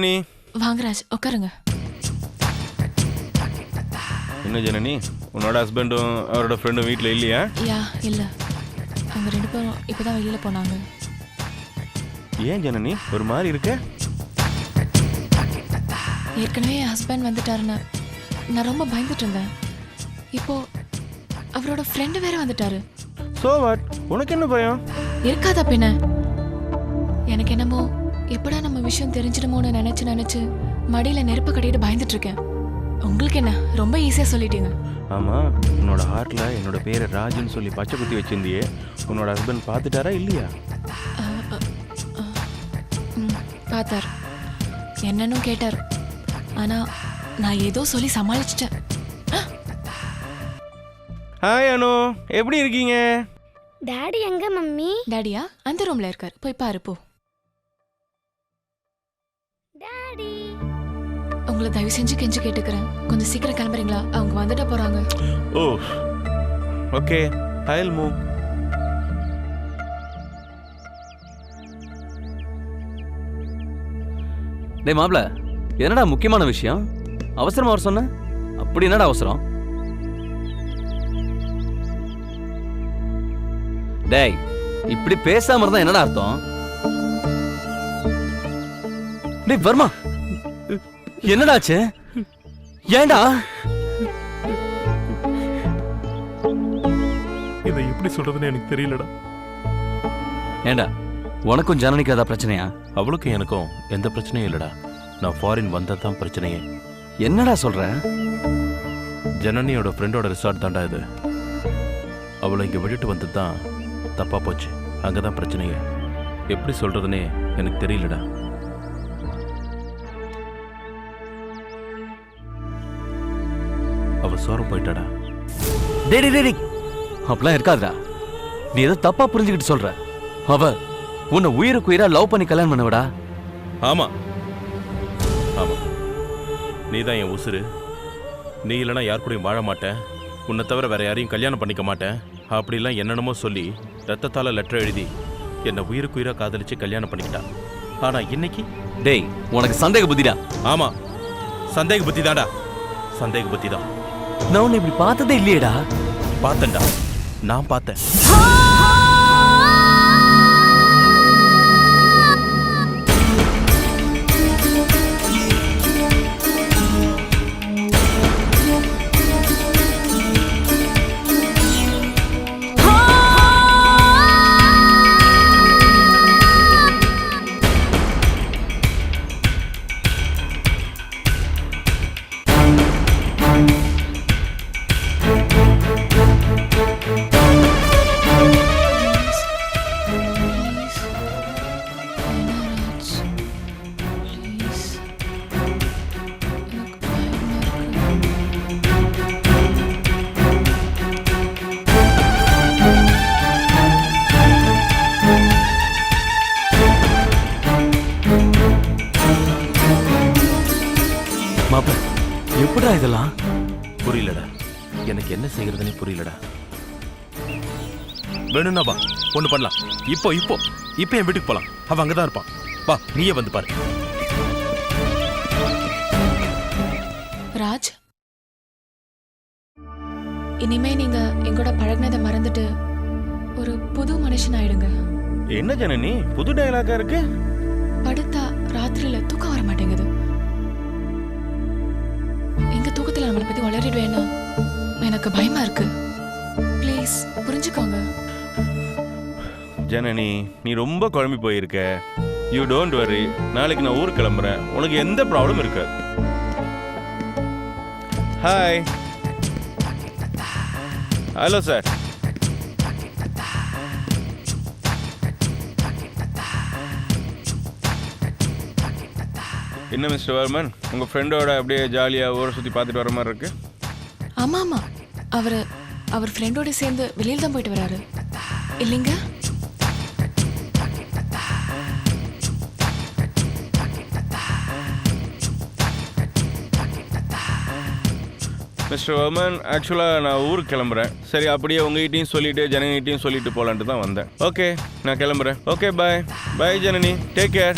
நீ வாங்க ராஜ், உட்காருங்க. என்ன ஜனனி, உன்னோட ஹஸ்பண்டும் அவரோட ஃப்ரெண்டும் வீட்டில் இல்லையா? யா இல்லை, அவங்க 2 பேரும் இப்போதான் வெளியில் போனாங்க. ஏன் ஜனனி ஒரு மாதிரி இருக்க? ஏற்கனவே என் ஹஸ்பண்ட் வந்துட்டாருன்னு நான் ரொம்ப பயந்துட்டு இருந்தேன். இப்போ அவரோட ஃப்ரெண்டு வேற வந்துட்டாரு. சோ வாட், உனக்கு என்ன பயம்? இருக்காதா பின்ன? எனக்கு என்னமோ எப்படா நம்ம விஷயம் தெரிஞ்சிடுமோன்னு நினைச்சு மடியில நெருப்பு கட்டிட்டு பயந்துட்டு இருக்கேன். உங்களுக்கு என்ன, ரொம்ப ஈஸியா சொல்லிட்டீங்க. ஆமா, உன்னோட ஹார்ட்ல என்னோட பேரை ராஜுன்னு சொல்லி பச்சை குத்தி வச்சிருந்தியே, உன்னோட ஹஸ்பண்ட் பார்த்துட்டாரா இல்லையா? பார்த்தார், என்னன்னு கேட்டார். ஆனா நான் ஏதோ சொல்லி சமாளிச்சிட்டேன். ஹாய் அனு, எப்படி இருக்கீங்க? டாடி எங்க மம்மி? டாடியா அந்த ரூம்ல இருக்காரு, போய் பாரு போ. டாடி உங்களை தயவு செஞ்சு கெஞ்சு கேட்டுக்கிறேன், கொஞ்சம் சீக்கிரம் கிளம்புறீங்களா? அவங்க வந்துட போறாங்க. ஓ ஓகே, ஐல் மூவ். டேய் மாப்ள, என்னடா முக்கியமான விஷயம்? அவசரமா வர சொன்ன? அப்படி என்னடா அவசரம்? டேய், இப்படி பேசாம இருந்தா என்னடா அர்த்தம்? டேய் வர்மா, என்னடாச்சு? ஏன்டா இதை எப்படி சொல்றதுன்னு எனக்கு தெரியலடா. ஏண்டா, உனக்கும் ஜனனிக்கு ஏதாவது பிரச்சனையா? அவளுக்கும் எனக்கும் எந்த பிரச்சனையும் இல்லடா. நான் ஃபாரின் வந்ததான் பிரச்சனையே. என்னடா சொல்ற? ஜனனியோட ஃப்ரெண்டோட ரிசார்ட் தாண்டா இது. அவளை இங்கே விட்டுட்டு வந்தது தான் தப்பா போச்சு. அங்கதான் பிரச்சனையே. எப்படி சொல்றதுன்னே எனக்கு தெரியலடா. அவ சோரம் போயிட்டாடா. டேய் டேய் டேய், அப்படிலாம் இருக்காதுடா. நீ ஏதோ தப்பா புரிஞ்சுக்கிட்டு சொல்ற. அவ உன்னை உயிருக்கு உயிரா லவ் பண்ணி கல்யாணம் பண்ணவடா. ஆமா ஆமா, நீ தான் என் உசுரு. நீ இல்லைனா யார் கூடயும் வாழ மாட்டேன், உன்னை தவிர வேற யாரையும் கல்யாணம் பண்ணிக்க மாட்டேன் அப்படிலாம் என்னென்னமோ சொல்லி ரத்தத்தால லெட்டர் எழுதி என்னை உயிருக்கு உயிரா காதலிச்சு கல்யாணம் பண்ணிக்கிட்டா. ஆனா இன்னைக்கு டேய், உனக்கு சந்தேக புத்திடா. ஆமா, சந்தேக புத்தி தான்டா, சந்தேக புத்தி தான். நான் உன்னை இப்படி பார்த்ததே இல்லையேடா. பார்த்தேன்டா, நான் பார்த்தேன். மாப்ள, எப்படிடா இதெல்லாம்? புரியலடா, எனக்கு என்ன செய்யறதுன்னு புரியலடா. வேணும்னா வா, ஒண்ணு பண்ணலாம். இப்போ இப்போ இப்போ என் வீட்டுக்கு போலாம். அவன் அங்கதான் இருப்பான். வா, நீயே வந்து பாரு. ராஜ், இனிமே நீங்க எங்கூட பழகினதை மறந்துட்டு ஒரு புது மனுஷன் ஆயிடுங்க. என்ன ஜனனி புது டயலாக்கா இருக்கு? படுத்தா ராத்திரியில தூக்கம் வர மாட்டேங்குது. எங்க தூக்கத்துல நம்மளை பத்தி வளரிடுவேன்னு எனக்கு பயமா இருக்கு. ப்ளீஸ் புரிஞ்சுக்கோங்க. ஜனனி, நீ ரொம்ப குழம்பி போயிருக்க. யூ டோன்ட் வரி, நாளைக்கு நான் ஊருக்கு கிளம்புறேன், உனக்கு எந்த ப்ராப்ளம் இருக்காது. ஹாய். Hello sir. என்ன மிஸ்டர் வர்மன், உங்கள் ஃப்ரெண்டோட அப்படியே ஜாலியாக ஊரை சுற்றி பார்த்துட்டு வர மாதிரி இருக்கு? ஆமா ஆமா, அவர் ஃப்ரெண்டோட சேர்ந்து வெளியில் தான் போயிட்டு வராரு இல்லைங்க? மிஸ்டர் வர்மன், ஆக்சுவலாக நான் ஊருக்கு கிளம்புறேன். சரி, அப்படியே உங்ககிட்டையும் சொல்லிட்டு ஜனனிகிட்டையும் சொல்லிட்டு போகலான்ட்டு தான் வந்தேன். ஓகே, நான் கிளம்புறேன். ஓகே, பாய் பாய் ஜனனி, டேக் கேர்.